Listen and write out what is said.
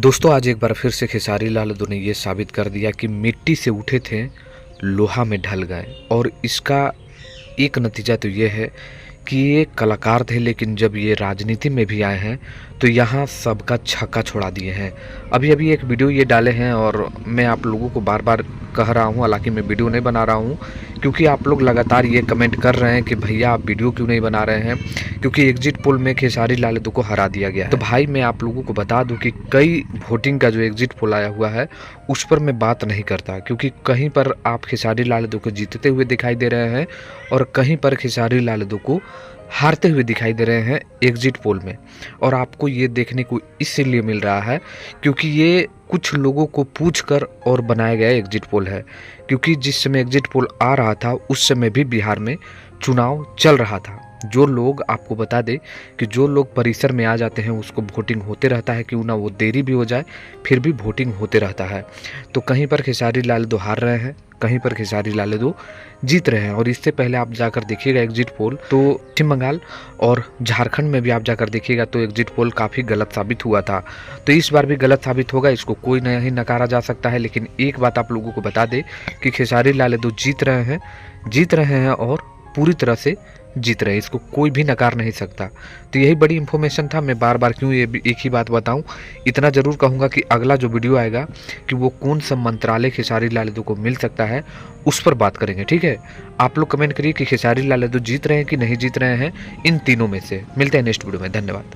दोस्तों आज एक बार फिर से खेसारी लाल यादव ने ये साबित कर दिया कि मिट्टी से उठे थे लोहा में ढल गए। और इसका एक नतीजा तो ये है कि ये कलाकार थे, लेकिन जब ये राजनीति में भी आए हैं तो यहाँ सबका छक्का छोड़ा दिए हैं। अभी अभी एक वीडियो ये डाले हैं और मैं आप लोगों को बार बार कह रहा हूँ, हालांकि मैं वीडियो नहीं बना रहा हूँ क्योंकि आप लोग लगातार ये कमेंट कर रहे हैं कि भैया आप वीडियो क्यों नहीं बना रहे हैं, क्योंकि एग्जिट पोल में खेसारी लाल यादव को हरा दिया गया है। तो भाई मैं आप लोगों को बता दूं कि कई वोटिंग का जो एग्जिट पोल आया हुआ है उस पर मैं बात नहीं करता, क्योंकि कहीं पर आप खेसारी लाल यादव को जीतते हुए दिखाई दे रहे हैं और कहीं पर खेसारी लाल यादव को हारते हुए दिखाई दे रहे हैं एग्जिट पोल में। और आपको ये देखने को इसलिए मिल रहा है क्योंकि ये कुछ लोगों को पूछकर और बनाया गया एग्जिट पोल है, क्योंकि जिस समय एग्जिट पोल आ रहा था उस समय भी बिहार में चुनाव चल रहा था। जो लोग, आपको बता दें कि जो लोग परिसर में आ जाते हैं उसको वोटिंग होते रहता है, क्यों ना वो देरी भी हो जाए फिर भी वोटिंग होते रहता है। तो कहीं पर खेसारी लाल यादव हार रहे हैं, कहीं पर खेसारी लाल यादव जीत रहे हैं। और इससे पहले आप जाकर देखिएगा एग्जिट पोल, तो पश्चिम बंगाल और झारखंड में भी आप जाकर देखिएगा तो एग्जिट पोल काफ़ी गलत साबित हुआ था। तो इस बार भी गलत साबित होगा, इसको कोई नहीं नकारा जा सकता है। लेकिन एक बात आप लोगों को बता दें कि खेसारी लाल यादव जीत रहे हैं और पूरी तरह से जीत रहे हैं, इसको कोई भी नकार नहीं सकता। तो यही बड़ी इन्फॉर्मेशन था। मैं बार बार क्यों ये एक ही बात बताऊं, इतना ज़रूर कहूँगा कि अगला जो वीडियो आएगा कि वो कौन सा मंत्रालय खेसारी लाल यादव को मिल सकता है उस पर बात करेंगे, ठीक है। आप लोग कमेंट करिए कि खेसारी लाल यादव जीत रहे हैं कि नहीं जीत रहे हैं इन तीनों में से। मिलते हैं नेक्स्ट वीडियो में, धन्यवाद।